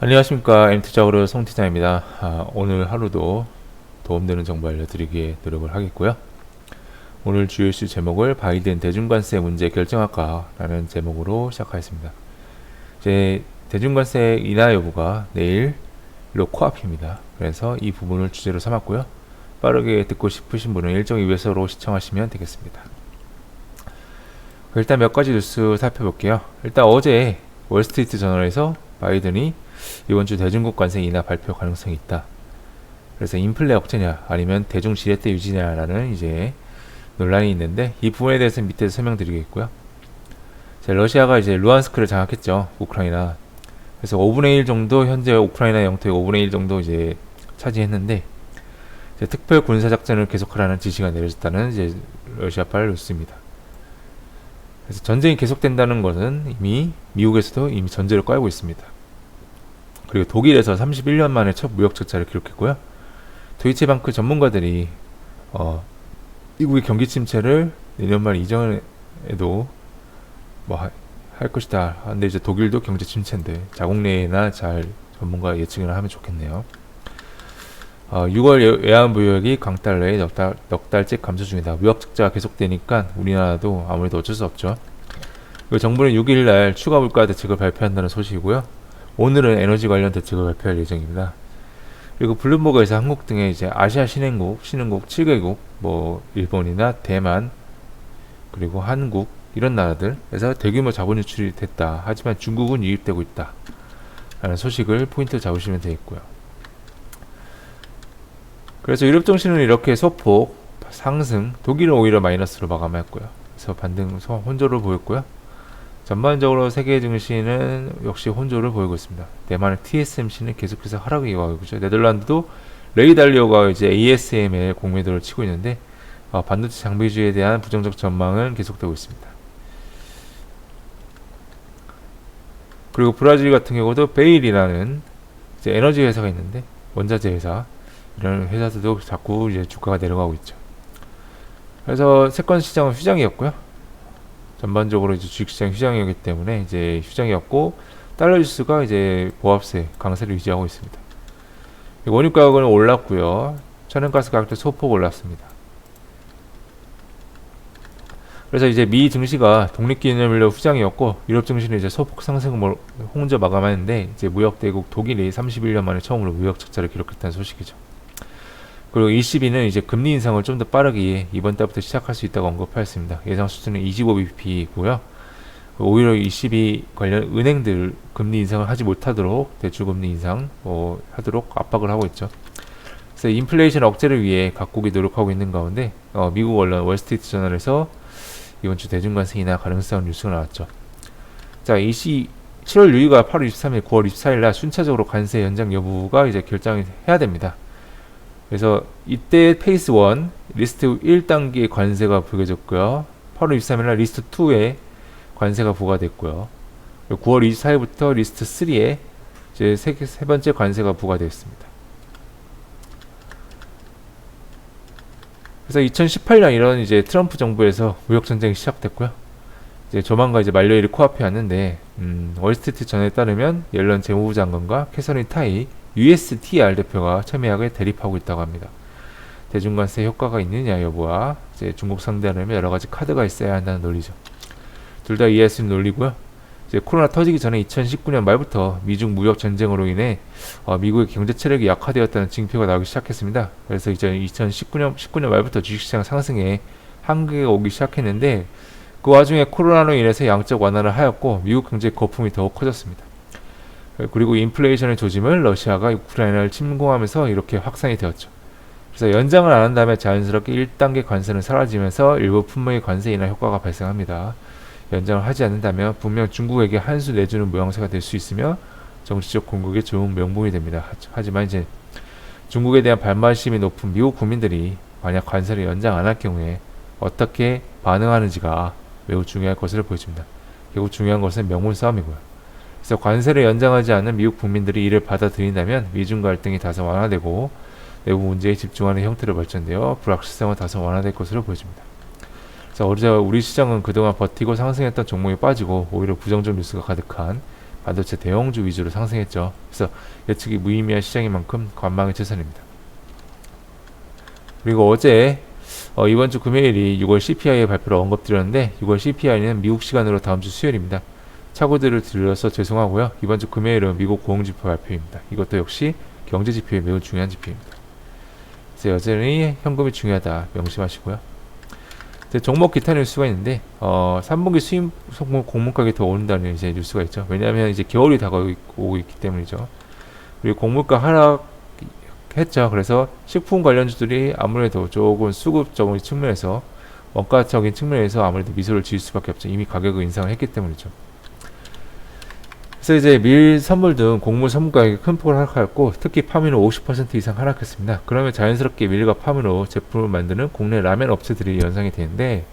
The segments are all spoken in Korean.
안녕하십니까. MT자그룹 송팀장입니다. 오늘 하루도 도움되는 정보 알려드리기에 노력을 하겠고요. 오늘 주요 이슈 제목을 바이든 대중관세 문제 결정할까 라는 제목으로 시작하겠습니다. 이제 대중관세 인하 여부가 내일로 코앞입니다. 그래서 이 부분을 주제로 삼았고요. 빠르게 듣고 싶으신 분은 1.2배속으로 시청하시면 되겠습니다. 일단 몇 가지 뉴스 살펴볼게요. 일단 어제 월스트리트 저널에서 바이든이 이번 주 대중국 관세 인하 발표 가능성이 있다. 그래서 인플레 억제냐 아니면 대중 지렛대 유지냐라는 이제 논란이 있는데 이 부분에 대해서는 밑에서 설명드리겠고요. 러시아가 이제 루안스크를 장악했죠. 우크라이나. 그래서 5분의 1 정도 현재 우크라이나 영토의 5분의 1 정도 이제 차지했는데 이제 특별 군사 작전을 계속하라는 지시가 내려졌다는 이제 러시아발 뉴스입니다. 그래서 전쟁이 계속된다는 것은 이미 미국에서도 이미 전제를 깔고 있습니다. 그리고 독일에서 31년 만에 첫 무역 적자를 기록했고요. 도이체방크 전문가들이 미국의 경기 침체를 내년 말 이전에도 뭐 할 것이다. 근데 이제 독일도 경제 침체인데 자국 내나 잘 전문가 예측을 하면 좋겠네요. 6월 외환무역이 강달러에 넉 달째 감소 중이다. 무역 적자가 계속되니까 우리나라도 아무래도 어쩔 수 없죠. 그리고 정부는 6일날 추가 물가 대책을 발표한다는 소식이고요. 오늘은 에너지 관련 대책을 발표할 예정입니다. 그리고 블룸버그에서 한국 등의 이제 아시아 신흥국 7개국, 뭐 일본이나 대만, 그리고 한국 이런 나라들에서 대규모 자본 유출이 됐다. 하지만 중국은 유입되고 있다. 라는 소식을 포인트 잡으시면 되겠고요. 그래서 유럽 증시는 이렇게 소폭 상승, 독일은 오히려 마이너스로 마감했고요. 그래서 반등 혼조를 보였고요. 전반적으로 세계 증시는 역시 혼조를 보이고 있습니다. 대만의 TSMC는 계속해서 하락을 이어가고 있죠. 네덜란드도 레이 달리오가 이제 ASML 공매도를 치고 있는데 반도체 장비주에 대한 부정적 전망은 계속되고 있습니다. 그리고 브라질 같은 경우도 베일이라는 이제 에너지 회사가 있는데 원자재 회사 이런 회사들도 자꾸 이제 주가가 내려가고 있죠. 그래서 채권 시장은 휴장이었고요. 전반적으로 이제 주식시장 휴장이었기 때문에 이제 휴장이었고 달러 지수가 이제 보합세 강세를 유지하고 있습니다. 원유 가격은 올랐고요. 천연가스 가격도 소폭 올랐습니다. 그래서 이제 미 증시가 독립기념일로 휴장이었고 유럽 증시는 이제 소폭 상승을 혼자 마감하는데 이제 무역 대국 독일이 31년 만에 처음으로 무역 적자를 기록했다는 소식이죠. 그리고 ECB는 이제 금리 인상을 좀 더 빠르게 이번 달부터 시작할 수 있다고 언급하였습니다. 예상 수준은 25bp고요. 오히려 ECB 관련 은행들 금리 인상을 하지 못하도록 대출 금리 인상 하도록 압박을 하고 있죠. 그래서 인플레이션 억제를 위해 각국이 노력하고 있는 가운데 미국 언론 월스트리트 저널에서 이번 주 대중관세 인하 가능성 뉴스가 나왔죠. 자, 7월 6일과 8월 23일, 9월 24일 날 순차적으로 관세 연장 여부가 이제 결정해야 됩니다. 그래서 이때 페이스 1 리스트 1단계 관세가 부과됐고요. 8월 23일날 리스트 2에 관세가 부과됐고요. 9월 24일부터 리스트 3에 이제 세 번째 관세가 부과되었습니다. 그래서 2018년 이런 이제 트럼프 정부에서 무역 전쟁이 시작됐고요. 이제 조만간 이제 만료일이 코앞에 왔는데 월스트리트 전에 따르면 옐런 재무부 장관과 캐서린 타이 USTR 대표가 첨예하게 대립하고 있다고 합니다. 대중관세 효과가 있느냐 여부와 이제 중국 상대하려면 여러 가지 카드가 있어야 한다는 논리죠. 둘 다 이해할 수 있는 논리고요. 이제 코로나 터지기 전에 2019년 말부터 미중 무역 전쟁으로 인해 미국의 경제 체력이 약화되었다는 징표가 나오기 시작했습니다. 그래서 이제 19년 말부터 주식시장 상승에 한계가 오기 시작했는데 그 와중에 코로나로 인해서 양적 완화를 하였고 미국 경제 거품이 더욱 커졌습니다. 그리고 인플레이션의 조짐을 러시아가 우크라이나를 침공하면서 이렇게 확산이 되었죠. 그래서 연장을 안 한다면 자연스럽게 1단계 관세는 사라지면서 일부 품목의 관세 인하 효과가 발생합니다. 연장을 하지 않는다면 분명 중국에게 한 수 내주는 모양새가 될 수 있으며 정치적 공격에 좋은 명분이 됩니다. 하지만 이제 중국에 대한 반발심이 높은 미국 국민들이 만약 관세를 연장 안 할 경우에 어떻게 반응하는지가 매우 중요할 것으로 보여집니다. 결국 중요한 것은 명분 싸움이고요. 그래서 관세를 연장하지 않는 미국 국민들이 이를 받아들인다면 미중 갈등이 다소 완화되고 내부 문제에 집중하는 형태로 발전되어 불확실성은 다소 완화될 것으로 보여집니다. 그래서 어제 우리 시장은 그동안 버티고 상승했던 종목이 빠지고 오히려 부정적 뉴스가 가득한 반도체 대형주 위주로 상승했죠. 그래서 예측이 무의미한 시장인 만큼 관망이 최선입니다. 그리고 어제 이번 주 금요일이 6월 CPI 발표를 언급드렸는데 6월 CPI는 미국 시간으로 다음 주 수요일입니다. 착오들을 드려서 죄송하고요. 이번 주 금요일은 미국 고용지표 발표입니다. 이것도 역시 경제지표에 매우 중요한 지표입니다. 그래서 여전히 현금이 중요하다 명심하시고요. 종목 기타 뉴스가 있는데 3분기 수입 종목 공물가가 더 오른다는 이제 뉴스가 있죠. 왜냐하면 이제 겨울이 다가오고 있기 때문이죠. 그리고 곡물가 하락했죠. 그래서 식품 관련주들이 아무래도 조금 수급적인 측면에서 원가적인 측면에서 아무래도 미소를 지을 수밖에 없죠. 이미 가격을 인상을 했기 때문이죠. 그래서 이제 밀, 선물 등 곡물 선물 가격이 큰 폭으로 하락하였고 특히 파미는 50% 이상 하락했습니다. 그러면 자연스럽게 밀과 파미로 제품을 만드는 국내 라면 업체들이 연상이 되는데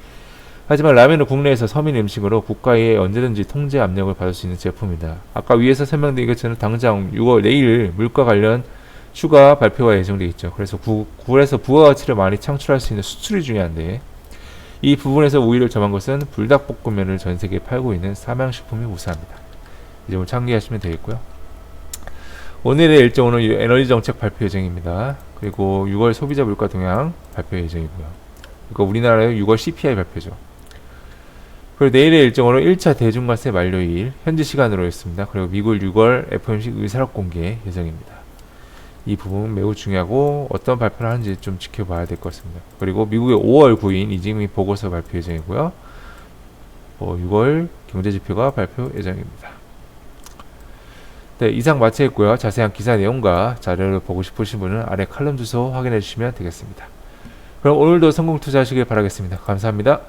하지만 라면은 국내에서 서민 음식으로 국가의 언제든지 통제 압력을 받을 수 있는 제품이다. 아까 위에서 설명드린 것처럼 당장 6월 내일 물가 관련 추가 발표가 예정되어 있죠. 그래서 구글에서 부가가치를 많이 창출할 수 있는 수출이 중요한데 이 부분에서 우위를 점한 것은 불닭볶음면을 전 세계에 팔고 있는 삼양식품이 우세합니다. 이 점을 참고하시면 되겠고요. 오늘의 일정은 에너지 정책 발표 예정입니다. 그리고 6월 소비자 물가 동향 발표 예정이고요. 그리고 우리나라의 6월 CPI 발표죠. 그리고 내일의 일정으로 1차 대중과세 만료일 현지 시간으로 했습니다. 그리고 미국 6월 FOMC 의사록 공개 예정입니다. 이 부분은 매우 중요하고 어떤 발표를 하는지 좀 지켜봐야 될 것 같습니다. 그리고 미국의 5월 9일 이직민 보고서 발표 예정이고요. 6월 경제지표가 발표 예정입니다. 네, 이상 마치겠고요. 자세한 기사 내용과 자료를 보고 싶으신 분은 아래 칼럼 주소 확인해 주시면 되겠습니다. 그럼 오늘도 성공 투자하시길 바라겠습니다. 감사합니다.